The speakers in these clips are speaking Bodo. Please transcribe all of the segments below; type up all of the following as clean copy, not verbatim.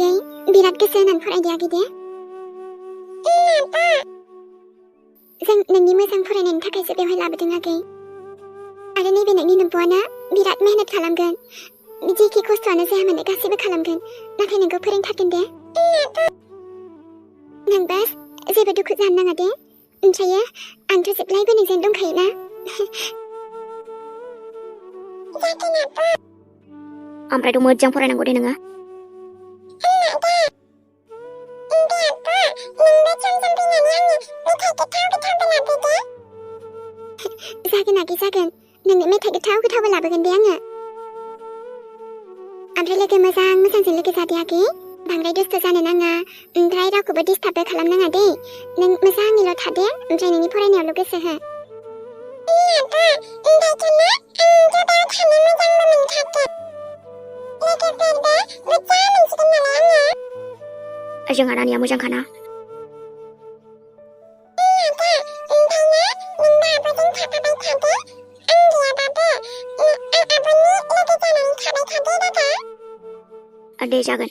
आगै बिराद गोसो होनानै फरायदो आगै दे। जों नोंनि मोजां फरायनायनि थाखायसो बेवहाय लाबोदों आगै। आरो नैबे नोंनि नोम्ब'आना बिराद मेहनत खालामगोन। जेखि खस्थ'आनो जाया मानो गासैबो खालामगोन, नाथाय नोंखौ फोरोंथारगोन दे। नों बास जेबो दुखु जानो नाङा दे। ओमफ्रायो आंथ' जेब्लायबो नोंजों दंखायोना। ओमफ्रायथ' मोजां फरायनांगौ दे नोङो। जागोन आगै जागोन, नोंनो मेथाइ गोथाव गोथावबो लाबोगोन दे आङो। ओमफ्राय लोगो मोजांजों लोगो जादे आगै। बांद्राय दुस्थ' जानो नाङा, ओमफ्राय रावखौबो डिस्टार्बबो खालामनाङा दे। नों मोजाङैल' थादे, ओमफ्राय नोंनि फरायनायावल' गोसो हो। जोंहा रानिया मोजांखाना। दे जागोन।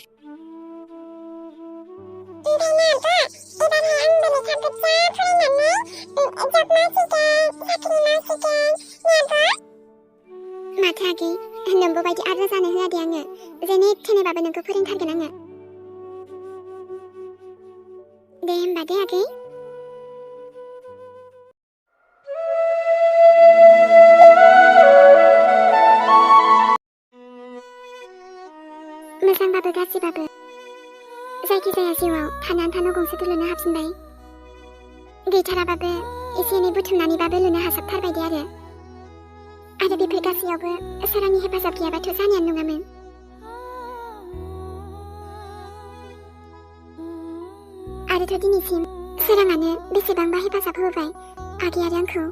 माथो आगै नोंबो बायदि आद्रा जानो होआ दे आङो। जेने थेनेबाबो नोंखौ फोरोंथारगोन आङो। दे होमबा दे आगै। मोजांबाबो गाज्रिबाबो जायखिजाया जिउआव थानो आन्था न' गंसेथ' लुनो हाबफिनबाय। गैथाराबाबो एसे एनै बुथुमनानैबाबो लुनो हासाबथारबाय दे आरो बेफोर गासैयावबो सोरांनि हेफाजाब गैयाबाथ' जानायानो नङामोन। आरोथ' दिनैसिम सोराङानो बेसेबांबा हेफाजाब होबाय आगै आरो आंखौ।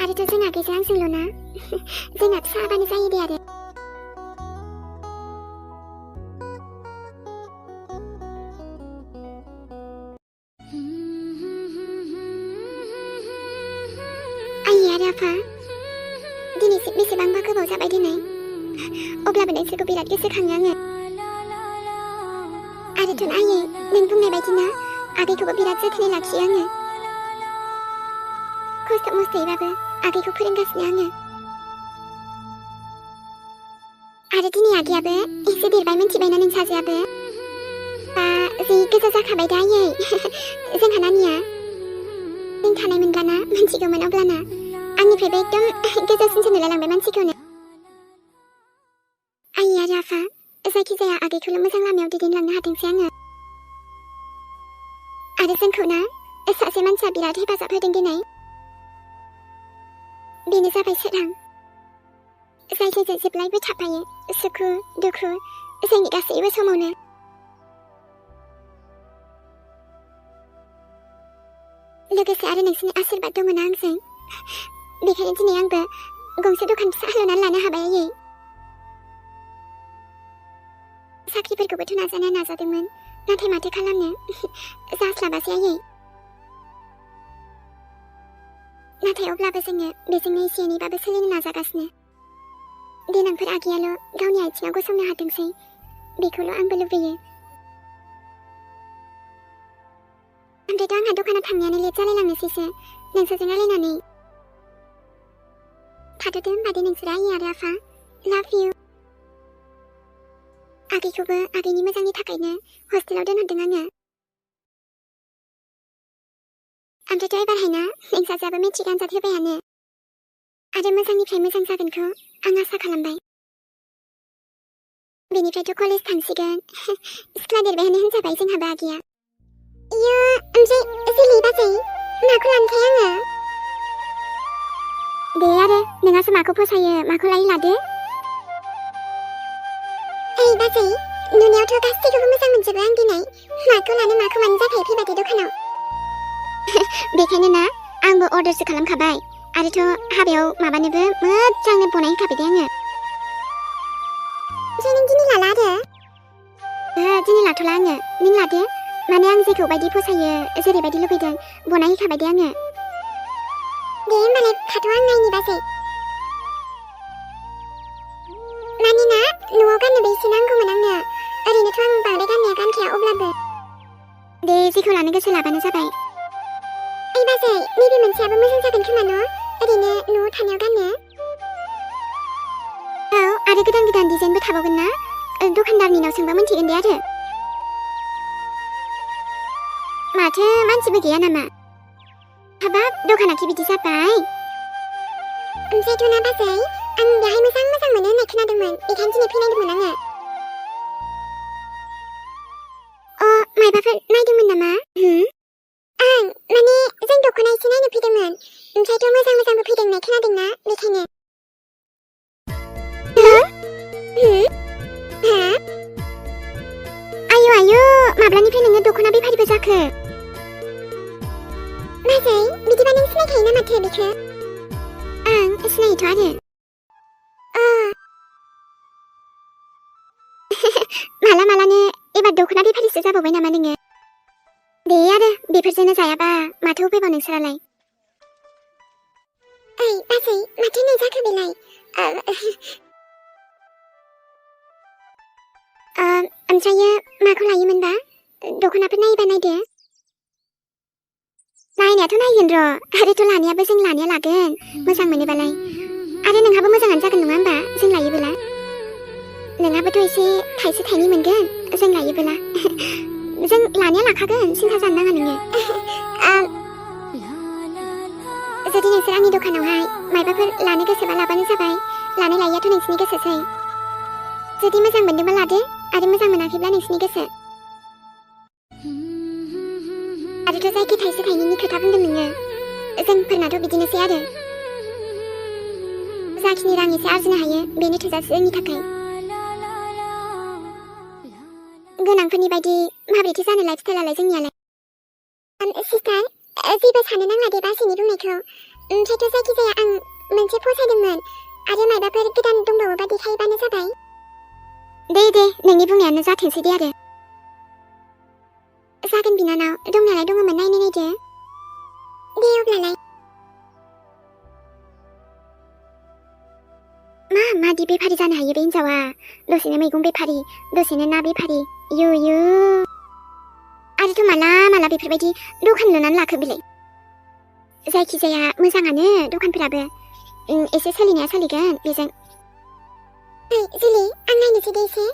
आरोथ' जों आगैजों आंजोंल' ना, जोंना फिसाबानो जायो दे आरो। आयै आरो आफा, दिनैसिम बेसेबांबा गोबाव जाबाय दिनै, अब्लाबो नोंसोरखौ बिराद गोसोखाङो आङो। आरोथ' आयै नों बुंनाय बायदिना आगैखौबो बिराद जोथोनै लाखियो आङो। खस्थ' मस्थ'यैबाबो आगैखौ फोरोंगासिनो आङो। आरो दिनै आगैयाबो एसे देरबाय मिन्थिबायना नों साजोआबो। बा जि गोजा जाखाबाय दा आयै जोंहा नानिया। नों थानाय मोनब्लाना मिन्थिगौमोन अब्लाना आंनिफ्रायबो एकदम गोजासिनसो नुलायलांबाय मानसिखौनो। आयै आरो आफा, जायखिजाया आगैखौल' मोजां लामायाव दैदेनलांनो हाथोंसै आङो। आरो जोंखौ ना सासे मानसिया बिराद हेफाजाब होदों दिनै। बेनो जाबाय सोरां, जाय जोंजों जेब्लायबो थाफायो सुखु दुखु जोंनि गासैबो समावनो। लोगोसे आरो नोंसोरनि आशीर्बाद दङना आंजों, बेखायनो दिनै आंबो गंसे दखान फिसा लुनानै लानो हाबाय आयै। साख्रिफोरखौबोथ' नाजादोंमोन, नाथाय माथो खालामनो जास्लाबासै आयै। नाथाय अब्लाबो जोङो बेजोंनो एसे एनैबाबो सोलिनो नाजागासिनो। देनांफोर आगैयाल' गावनि आथिङाव गसंनो हाथोंसै, बेखौल' आंबो लुबैयो। ओमफ्रायथ' आंहा दखानाव थांनायानो लेट जालायलांनोसैसो नोंसोरजों रायलायनानै। थाथ'दो होमबा दे नोंसोर आयै आरो आफा, लाभ इउ। आगैखौबो आगैनि मोजांनि थाखायनो हस्टेलाव दोनहरदों आङो। ओमफ्रायथ' एबारहाय ना नोंसाजोआबो मेट्रिक आनजाद होबायानो, आरो मोजांनिफ्राय मोजां जागोनखौ आं आसा खालामबाय। बेनिफ्रायथ' कलेज थांसिगोन, सिख्ला देरबायानो होनजाबाय जोंहाबो आगैया। इयो ओमफ्राय जोलै बाजै माखौ लानोथाय आङो? दे आरो नोंहासो माखौ फसायो माखौ लायो लादो। ओइ बाजै, नुनायावथ' गासैखौबो मोजां मोनजोबो आं दिनै, माखौ लानो माखौ मानो जाखायो फैबाथाय दखानाव। बेखायनो ना आंबो अर्डारसो खालामखाबाय, आरोथ' हाबायाव माबानोबो मोजांनो बनायहोखाबाय दे आङो। ओमफ्राय नों दिनै लाला आरो? दिनै लाथ'ला आङो, नों लादो। माने आं जेखौ बायदि फसायो जेरैबायदि लुबैदों बनायहोखाबाय दे आङो। दे होमबालाय थाथ' आं नायनि बाजै। मानोना न'आव गाननोबो एसे नांगौमोन आंनो ओरैनोथ' आं बांद्राय गाननाया गानखाया अब्लाबो दे जेखौ लानो गोसो लाबानो जाबाय ओइ बाजै नैबे मोनसेयाबो मोजां जागोन खोमा न' ओरैनो न'आव थानायाव गाननो औ आरो गोदान गोदान डिजाइनबो थाबावगोन ना दखानदारनिनाव सोंबा मिन्थिगोन दे आरो माथो मानसिबो गैया नामा हाबाब दखानाखि बिदि जाबाय ओमफ्रायथ' ना बाजै आं बेहाय मोजां मोजां मोनो होननाय खोनादोंमोन बेखायनो दिनै फैनायदोंमोन आङो मायबाफोर नायदोंमोन नामा आं माने जों दख'ना एसे नायनो फैदोंमोन ओमफ्रायथ' मोजां मोजांबो फैदों होननाय खोनादोंना बेखायनो आयु आयु माब्लानिफ्राय नोङो दख'ना बेफारिबो जाखो बाजै बिदिबा नों सिनायखायो ना माथो बेखौ आं सिनायोथ' आरो माला मालानो एबार दख'ना बेफारिसो जाबावबाय नामा नोङो दे आरो बेफोरजोंनो जायाबा माथो उफायबाव नोंसोरालाय ओइ बाजै माथो होननाय जाखो बेलाय ओमफ्रायो माखौ लायोमोनबा दख'नाफोर नायोबा नायदो नायनायाथ' नायगोन र' आरोथ' लानायाबो जों लानाया लागोन मोजां मोनोबालाय आरो नोंहाबो मोजाङानो जागोन नङा होमबा जों लायोबोला नोंहाबोथ' एसे थाइसे थाइनै मोनगोन जों लायोबोला जों लानाया लाखागोन सिन्था जानो नाङा नोङो जुदि नोंसोर आंनि दखानावहाय मायबाफोर लानो गोसोबा लाबानो जाबाय लानाय लायैयाथ' नोंसिनि गोसोसै जुदि मोजां मोनदोंबा लादो आरो मोजां मोनाखैब्ला नोंसिनि गोसो आरोथ' जायखि थाइसे थाइनैनि खोथा बुंदों नोङो जोंफोरनाथ' बिदिनोसै आरो जाखिनि रां एसे आरजिनो हायो बेनो थोजासे जोंनि थाखाय गोनांफोरनि बायदि माबोरैथो जानो लाइफ स्टाइलालाय जोंनियालाय सिस्टार जेबो साननो नांला दे बाजैनि बुंनायखौ ओमफ्रायथ' जायखिजाया आं मोनसे फसायदोंमोन आरो मायबाफोर गोदान दंबावोबा देखायोबानो जाबाय दे नोंनि बुंनायानो जाथोंसै दे आरो जागोन बिनानाव दंनायालाय दङमोन नायनो नायदो दे अब्लालाय मादि बेफारि जानो हायो बे हिन्जावा दसेनो मैगं बेफारि दसेनो ना बेफारि यु आरोथ' माला माला बेफोरबायदि दखान लुनानै लाखो बिलाय जायखिजाया मोजाङानो दखानफोराबो एसे सोलिनाया सोलिगोन बेजों जुलि आं नायनोसै दे एसे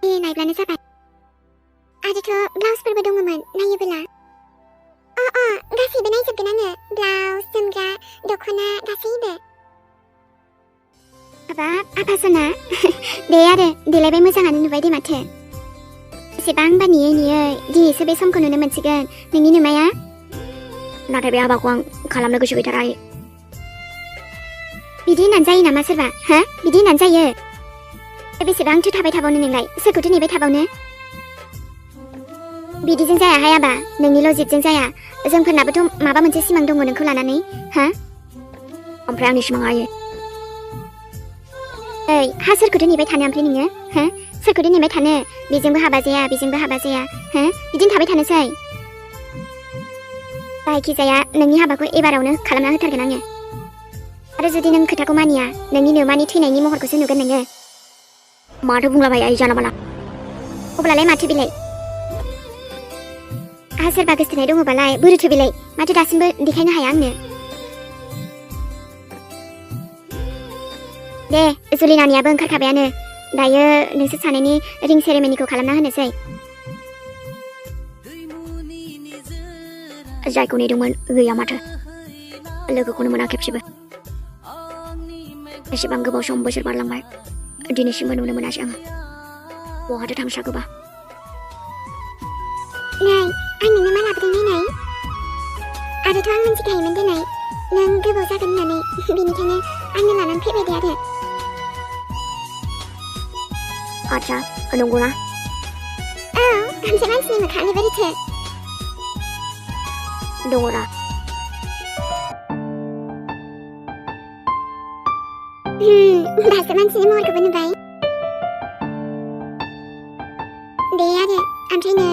दे नायब्लानो जाबाय आरोथ' ब्लाउसफोरबो दङमोन नायोबोला गासैबो नायजोबगोन आङो ब्लाउस जोमग्रा दख'ना गासैबो हाबाब आफासना दे आरो देलायबाय मोजाङानो नुबाय दे माथो एसेबांबा नेयै दिनैसो बे समखौ नुनो मोनसिगोन नोंनि नुमाया नाथाय बे हाबाखौ आं खालामनो गोसो गैथारा बिदि होननानै जायो नामा सोरबा बिदि होननानै जायो बेसेबांथो थाबाय थाबावनो नोंलाय सोरखौथो नेबाय थाबावनो बिदिजों जायाहाय आबा नोंनि लजिकजों जाया जोंफोरनाबोथ' माबा मोनसे सिमां दङ नोंखौ लानानै ओमफ्राय आंनि सिमाङा ओइ सोरखौथो नेबाय थानो ओमफ्राय नोङो सोरखौथो नेबाय थानो बेजोंबो हाबा जाया बेजोंबो हाबा जाया बिदिनो थाबाय थानोसै जायखिजाया नोंनि हाबाखौ एबारावनो खालामना होथारगोन आङो आरो जुदि नों खोथाखौ मानिया नोंनि नोमानि थैनायनि महरखौसो नुगोन नोङो माथो बुंलाबाय आइ जाना माला अब्लालाय माथो बिलाय सोरबा गोसथोनाय दङबालाय बोरोथो बिलाय माथो दासिमबो देखायनो हाया आंनो दे जुलि नानियाबो ओंखारखाबायानो दायो नोंसोर सानैनि रिं सेरेमनिखौ खालामना होनोसै जायखौ नेदोंमोन गैया माथो लोगोखौनो मोना खेबसेबो एसेबां गोबाव सम बोसोर बारलांबाय दिनैसिमबो नुनो मोनासै आङो बहाथो थांसाखोबा नै आं नोंनो मा लाबोदों नाय आरोथ' आं मिन्थिखायोमोन दिनै नों गोबाव जागोन होननानै बेनिखायनो आंनो लानानै फैबाय दे आरो आच्छा नंगौना ओमफ्राय मानसिनि मोखाङालाय बोरैथो दङरा दासो मानसिनि महरखौबो नुबाय दे आरो ओमफ्राय नै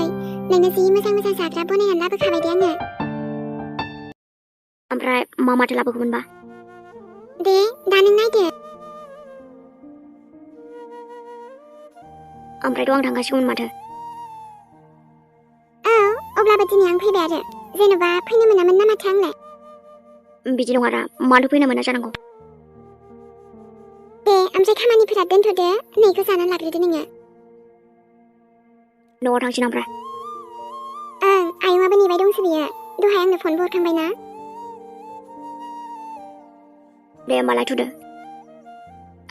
नोंनो जि मोजां मोजां जाग्रा बनायनानै लाबोखाबाय दे आङो ओमफ्राय मा माथो लाबोगौमोनबा दे दा नों नायदो ओमफ्रायथ' आं थांगासिगौमोन माथो। औ अब्लाबो दिनै आं फैबाय आरो जेन'बा फैनो मोनामोन ना माथो आंलाय। बिदि नङा दा, मानो फैनो मोना जानांगौ। दे ओमफ्राय खामानिफोरा दोनथ'दो, नैखौ जाना लाग्रोदो नोङो। न'आव थांसै ओमफ्राय। ओं आयंआबो नेबाय दंसो बियो, दहाय आंनो फनबो हरखांबाय ना। दे होमबालाय थुदो।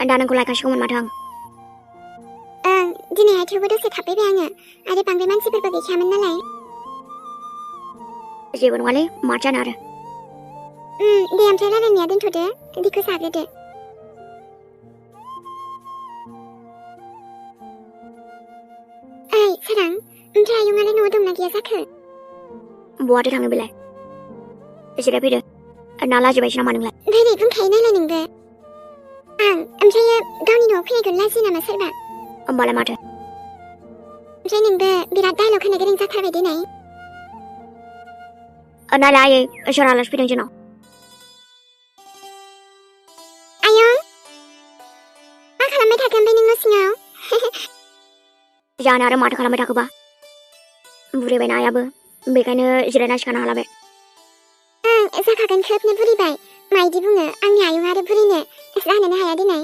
दा नोंखौ लायखांसिगौमोन माथो आं। ओं दिनैहाय थेवबो दसे थाफैबाय आङो, आरो बांद्राय मानसिफोरबो गैखायामोन नालाय। जेबो नङालै, माथो जानो आरो। दे ओमफ्राय रायलायनाया दोनथ'दो, बेखौ जाग्रोदो। ओइ सोरां, ओमफ्राय आयंआलाय न'आव दंना गैया जाखो? बहाथो थांनो बेलाय? जिरायफैदो। ना लाजिबायसो नामा नोंलाय? बोरै बुंखायो नालाय नोंबो। आं ओमफ्रायो गावनि न'आव फैनायखौ लाजियो नामा सोरबा? होमबालाय माथो? ओमफ्राय नोंबो बिराद डायलग होनो गोरों जाथारबाय दिनै। नायलाय आयै, सोर आलासि फैदों जोंनाव? आयं मा खालामबाय थाखो ओमफ्राय नों न' सिङाव? जानो आरो माथो खालामबाय थाखोबा? बुरैबायना आयाबो, बेखायनो जिरायना सिखारनो हाला बे। ओं जाखागोन, खोबनो बुरिबाय। माइदि बुङो आंनि आयं आरो बुरिनो जानोनो हाया दिनै।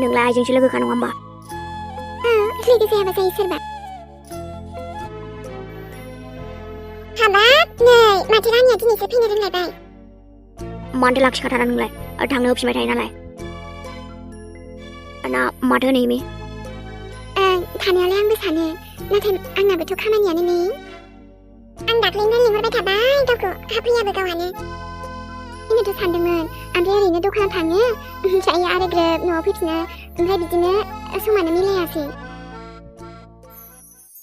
नोंलाय आइजोंसो लोगोखा नङा होमबा? लोगो जायाबा जायो सोरबा। हाबाब नै माथो रानिया दिनैसो फैनो रोंलायबाय। मानोथो लाखिखाथारा नोंलाय? थांनो होफिनबाय थायो नालाय। ना माथो होनो इमि? ओं थानायालाय आंबो सानो, नाथाय आंनाबोथ' खामानियानो नै। आं दाख्लैनो लिंहरबाय थाबाय गावखौ, हाफैयाबो गावहानो। फैनोथ' सानदोंमोन, ओमफ्राय ओरैनो दखानाव थाङो, ओमफ्राय आरो ग्रोब न'आव फैफिनो, ओमफ्राय बिदिनो समानो मिलायासै।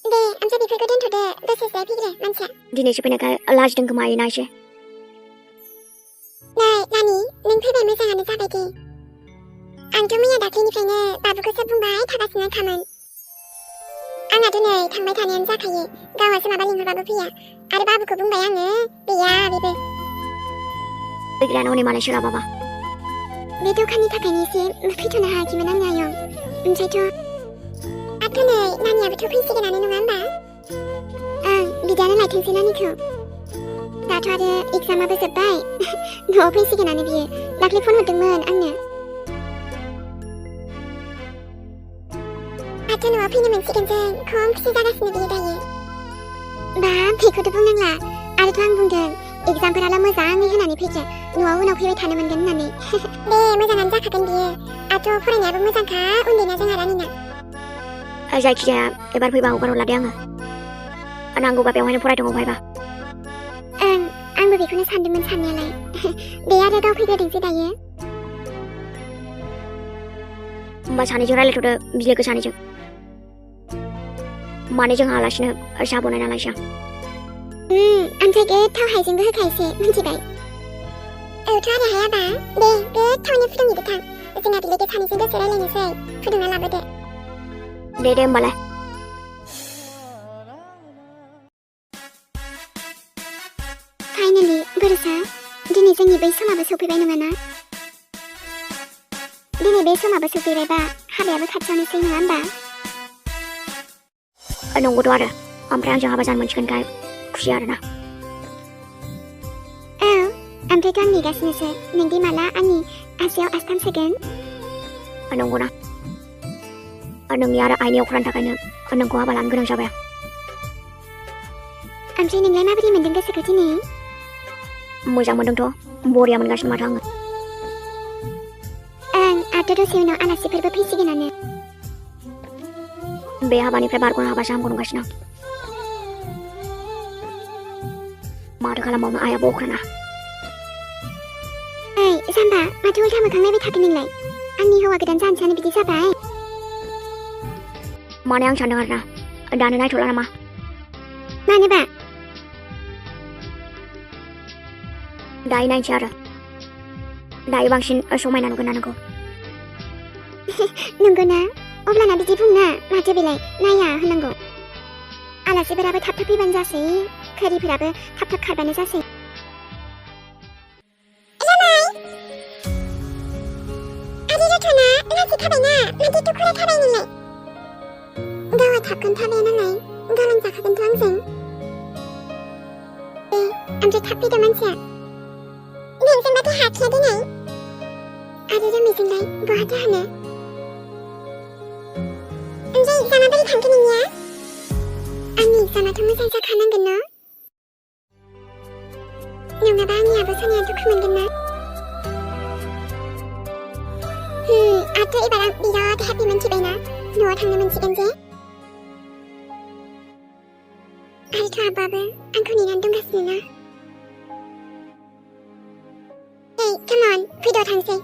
दे ओमफ्राय बेफोरखौ दोनथ'दो, दसे जिरायफैग्रो मानसिया। दिनैसो फैनायखाय लाजिदों खोमा ना एसे। नै नानि, नों फैबाय मोजाङानो जाबाय दे। आंथ' मैया दाख्लैनिफ्रायनो बाबुखौसो बुंबाय थागासिनो खामोन। आंहाथ' नै थांबाय थानायानो जाखायो, गावहासो माबा लिंहरबाबो फैया। आरो बाबुखौ बुंबाय आङो, गैया बेबो। फैग्रायानो हनै मालाय सोलाबाबा। बे दखाननि थाखायनो एसे फैथ'नो हायाखैमोन आंनि आयं। ओमफ्रायथ' दाथ' नै नानियाबोथ' फैसिगोनानो नङा होमबा? ओं बिदानो लायथोंसै नानिखौ। दाथ' आरो एग्जामाबो जोब्बाय, न'आव फैसिगोनानो बियो। दाख्लै फन हरदोंमोन आंनो। दाथ' न'आव फैनो मोनसिगोन जों, खम खुसि जागासिनो बियो दायो। बाब बेखौथ' बुंनांला, आरोथ' आं बुंदों एग्जामफोराल' मोजाङै होनानै फैदो, न'आव उनाव फैबाय थानो मोनगोन होननानै। दे मोजाङानो जाखागोन बियो, आथ' फरायनायाबो मोजांखा उन्दैना जोंहा रानिना। जायखिजाया एबार फैबा हगारहरला दे आङो। नांगौबा बेवहायनो फरायथों अबहायबा। ओं आंबो बेखौनो सानदोंमोन साननायालाय। दे आरो गाव फैग्रोथोंसै दायो। होमबा सानैजों रायलायथ'दो, बिलोगो सानैजों। माने जोंहा आलासिनो साहा बनायना लायसै आं। ओमफ्राय गोथाव हाइजेंबो होखायसै, मिथिबाय? औथ' आरो हायाबा, दे गोथावैनो फुदुंहैदो थां। जोंना बिलोगो सानैजों दसे रायलायनोसै, फुदुंना लाबोदो। दे होमबालाय। फाइनालि बोरसा, दिनै जोंनि बै समाबो सफैबाय नङाना? दिनै बे समाबो सफैबायबा हाबायाबो खाथियावनोसै नङा होमबा? नंगौथ' आरो, ओमफ्राय आंजों हाबा जानो मोनसिगोनखाय खुसि आरोना। औ ओमफ्रायथ' आं नेगासिनोसो, नोंदि माला आंनि आसियाव आस्थाम सोगोन। नंगौना? नोंनि आरो आइनि अख्रानि थाखायनो नोंखौ हाबा लानो गोनां जाबाय आं। ओमफ्राय नोंलाय माबोरै मोनदों गोसोखौ दिनै? मोजां मोनदोंथ', बरिया मोनगासिनो माथो आङो। ओं आरो दसे उनाव आलासिफोरबो फैसिगोनानो। बे हाबानिफ्राय बारग'नो हाबासो हामगौ नंगासिनो आं। माथो खालामबावनो, आइयाबो अख्राना। ओइ जाम्बा, माथो उल्था मोखां नायबाय थाखो नोंलाय? आंनि हौवा गोदान जानोसानो बिदि जाबाय। माने आं सानदों आरोना, दानो नायथ'ला नामा? मानोबा? दायो नायनोसै आरो। दायो बांसिन समायना नुगोन ना नोंखौ। नंगौना? अब्लाना बिदि बुंना, माथो बेलाय नाया होनांगौ। आलासिफोराबो थाब थाब फैबानो जासै, खोरिफोराबो थाब थाब खारबानो जासै। जामाय! आदिर 괜찮아. 나지 타베나. 나지 또 그래 타베는래. 너와 탑근 타베나래. 너랑 자가근 동생. 암주 탑비도 많지야. 맹생 마트 하키야 되네. 아주저 미생ላይ 뭐 하자 하나. 이제 이사마들이 당근이냐? 아니 이사마 동물산사 가는 건너? 영아바 아니야 부산이야도 그만 건너? 아또 이바랑 미러 대비면 집에나 누워 당내면 지겐지? 아주 아바브 안코니 난동 갔으나. Hey, come on, 구도 당세.